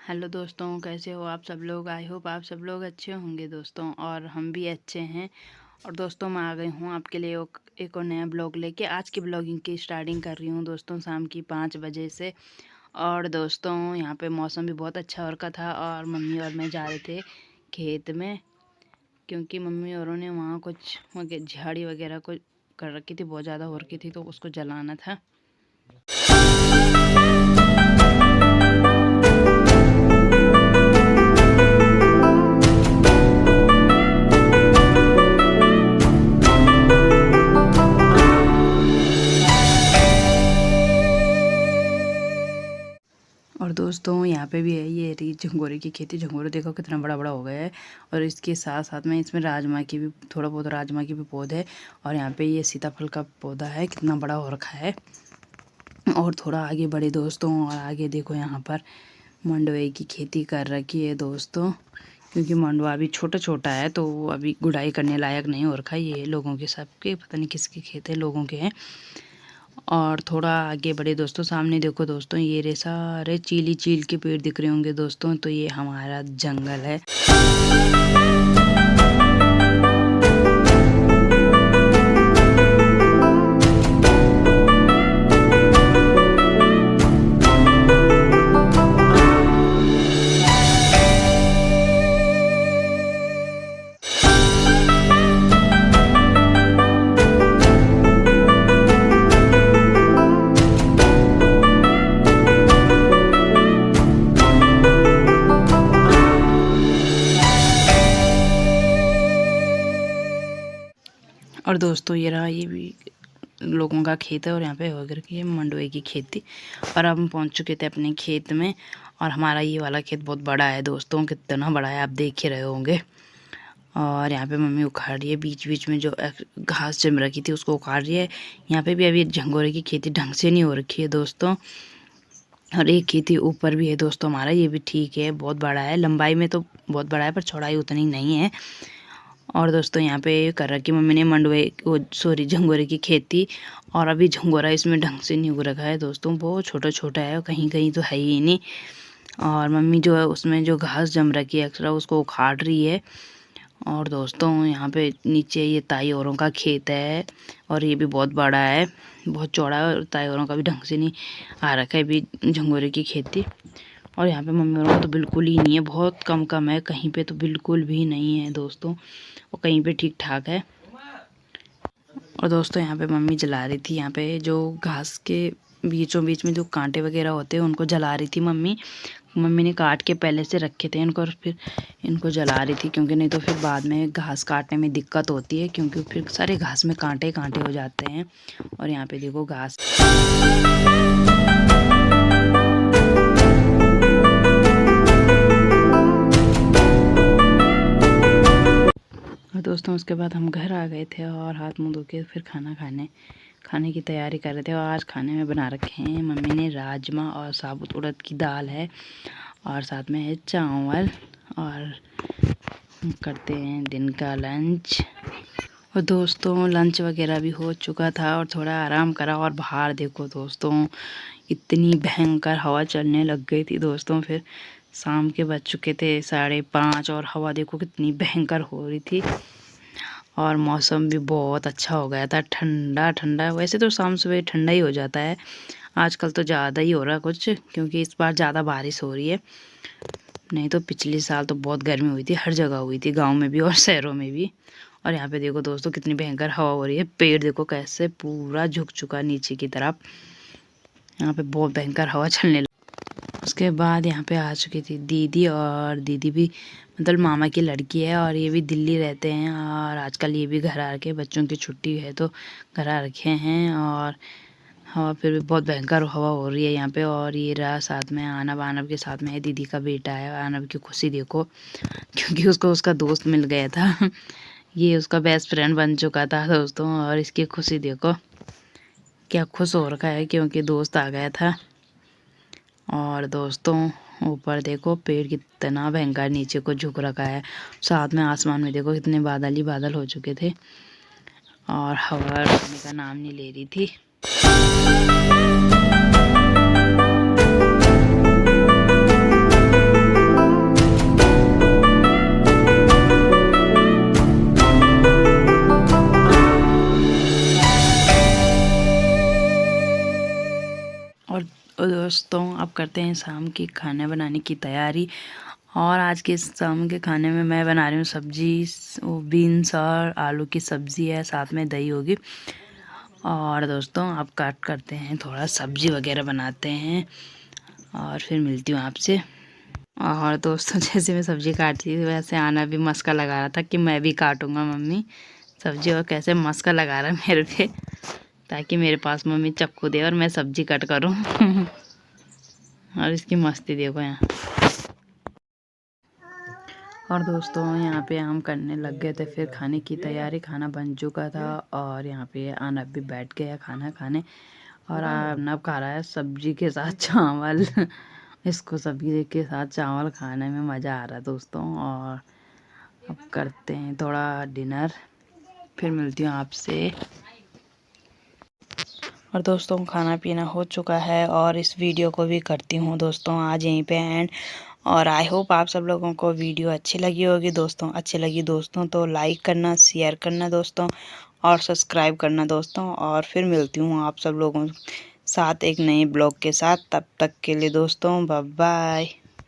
Hello दोस्तों, कैसे हो आप सब लोग। आई होप आप सब लोग अच्छे होंगे दोस्तों, और हम भी अच्छे हैं। और दोस्तों मैं आ गई हूँ आपके लिए एक और नया ब्लॉग लेके। आज की ब्लॉगिंग की स्टार्टिंग कर रही हूँ दोस्तों शाम की 5 बजे से। और दोस्तों यहाँ पे मौसम भी बहुत अच्छा हो रखा था, और मम्मी और मैं जा रहे थे खेत में, क्योंकि मम्मी औरों ने वहाँ कुछ झाड़ी वगैरह को कर रखी थी, बहुत ज़्यादा हो रखी थी, तो उसको जलाना था। और दोस्तों यहाँ पे भी है, ये रही झंगोरे की खेती। झंगोरे देखो कितना बड़ा बड़ा हो गया है। और इसके साथ साथ में इसमें राजमा की भी थोड़ा बहुत राजमा की भी पौधे है। और यहाँ पे ये सीताफल का पौधा है, कितना बड़ा हो रखा है। और थोड़ा आगे बढ़े दोस्तों, और आगे देखो यहाँ पर मंडवे की खेती कर रखी है दोस्तों, क्योंकि मंडवा अभी छोटा छोटा है, तो अभी गुड़ाई करने लायक नहीं हो रखा है। ये लोगों के सबके, पता नहीं किसके खेत है, लोगों के हैं। और थोड़ा आगे बढ़े दोस्तों, सामने देखो दोस्तों, ये रे सारे चील के पेड़ दिख रहे होंगे दोस्तों, तो ये हमारा जंगल है। और दोस्तों ये रहा, ये भी लोगों का खेत है, और यहाँ पे होकर के मंडवे की खेती। और अब हम पहुँच चुके थे अपने खेत में। और हमारा ये वाला खेत बहुत बड़ा है दोस्तों, कितना बड़ा है आप देख ही रहे होंगे। और यहाँ पे मम्मी उखाड़ रही है, बीच बीच में जो घास जम रखी थी उसको उखाड़ रही है। यहाँ पे भी अभी झंगोरे की खेती ढंग से नहीं हो रखी है दोस्तों। और एक खेती ऊपर भी है दोस्तों हमारा, ये भी ठीक है, बहुत बड़ा है, लंबाई में तो बहुत बड़ा है, पर चौड़ाई उतनी नहीं है। और दोस्तों यहाँ पे कर रखी मम्मी ने मंडवे झंगोरे की खेती। और अभी झंगोरा इसमें ढंग से नहीं उग रखा है दोस्तों, बहुत छोटा छोटा है, कहीं कहीं तो है ही नहीं। और मम्मी जो है उसमें जो घास जम रखी है एक्स्ट्रा, उसको उखाड़ रही है। और दोस्तों यहाँ पे नीचे ये ताई औरों का खेत है, और ये भी बहुत बड़ा है, बहुत चौड़ा है, और ताई औरों का भी ढंग से नहीं आ रखा है अभी झंगोरे की खेती। और यहाँ पे मम्मी औरों का तो बिल्कुल ही नहीं है, बहुत कम कम है, कहीं पे तो बिल्कुल भी नहीं है दोस्तों, और कहीं पे ठीक ठाक है। और दोस्तों यहाँ पे मम्मी जला रही थी, यहाँ पे जो घास के बीचों बीच में जो कांटे वगैरह होते हैं उनको जला रही थी मम्मी। मम्मी ने काट के पहले से रखे थे इनको, और फिर इनको जला रही थी, क्योंकि नहीं तो फिर बाद में घास काटने में दिक्कत होती है, क्योंकि फिर सारे घास में कांटे कांटे हो जाते हैं। और यहाँ पे देखो घास। और दोस्तों उसके बाद हम घर आ गए थे, और हाथ मुँह धो के फिर खाने की तैयारी कर रहे थे। और आज खाने में बना रखे हैं मम्मी ने राजमा, और साबुत उड़द की दाल है, और साथ में है चावल। और करते हैं दिन का लंच। और दोस्तों लंच वगैरह भी हो चुका था, और थोड़ा आराम करा। और बाहर देखो दोस्तों, इतनी भयंकर हवा चलने लग गई थी दोस्तों। फिर शाम के बज चुके थे 5:30, और हवा देखो कितनी भयंकर हो रही थी। और मौसम भी बहुत अच्छा हो गया था, ठंडा ठंडा। वैसे तो शाम सुबह ठंडा ही हो जाता है, आजकल तो ज़्यादा ही हो रहा है कुछ, क्योंकि इस बार ज़्यादा बारिश हो रही है। नहीं तो पिछले साल तो बहुत गर्मी हुई थी, हर जगह हुई थी, गांव में भी और शहरों में भी। और यहाँ पे देखो दोस्तों कितनी भयंकर हवा हो रही है, पेड़ देखो कैसे पूरा झुक चुका नीचे की तरफ। यहाँ पे बहुत भयंकर हवा चलने लगी। उसके बाद यहाँ पे आ चुकी थी दीदी, और दीदी भी मतलब मामा की लड़की है, और ये भी दिल्ली रहते हैं, और आजकल ये भी घर आ रखे, बच्चों की छुट्टी है तो घर आ रखे हैं। और हवा फिर भी बहुत भयंकर हवा हो रही है यहाँ पे। और ये रहा साथ में आनब, आनब के साथ में है दीदी का बेटा है। आनब की खुशी देखो, क्योंकि उसको उसका दोस्त मिल गया था ये उसका बेस्ट फ्रेंड बन चुका था दोस्तों। और इसकी खुशी देखो क्या खुश हो रखा है, क्योंकि दोस्त आ गया था। और दोस्तों ऊपर देखो पेड़ कितना भयंकर नीचे को झुक रखा है, साथ में आसमान में देखो कितने बादल ही बादल हो चुके थे, और हवा रुकने का नाम नहीं ले रही थी। करते हैं शाम की खाना बनाने की तैयारी। और आज के शाम के खाने में मैं बना रही हूँ सब्जी, वो बीन्स और आलू की सब्ज़ी है, साथ में दही होगी। और दोस्तों अब काट करते हैं, थोड़ा सब्जी वगैरह बनाते हैं और फिर मिलती हूँ आपसे। और दोस्तों जैसे मैं सब्ज़ी काटती थी वैसे आना भी मस्का लगा रहा था कि मैं भी काटूँगा मम्मी सब्ज़ी, और कैसे मस्का लगा रहा है मेरे पे ताकि मेरे पास मम्मी चाकू दे और मैं सब्ज़ी कट करूँ। और इसकी मस्ती देखो यहाँ। और दोस्तों यहाँ पे हम करने लग गए थे फिर खाने की तैयारी। खाना बन चुका था और यहाँ पे आनब भी बैठ गया खाना खाने। और आनब खा रहा है सब्जी के साथ चावल। इसको सब्जी के साथ चावल खाने में मज़ा आ रहा है दोस्तों। और अब करते हैं थोड़ा डिनर, फिर मिलती हूँ आपसे। और दोस्तों खाना पीना हो चुका है और इस वीडियो को भी करती हूँ दोस्तों आज यहीं पे एंड। और आई होप आप सब लोगों को वीडियो अच्छी लगी होगी दोस्तों। अच्छी लगी दोस्तों तो लाइक करना, शेयर करना दोस्तों, और सब्सक्राइब करना दोस्तों। और फिर मिलती हूँ आप सब लोगों साथ एक नए ब्लॉग के साथ। तब तक के लिए दोस्तों बाय बाय।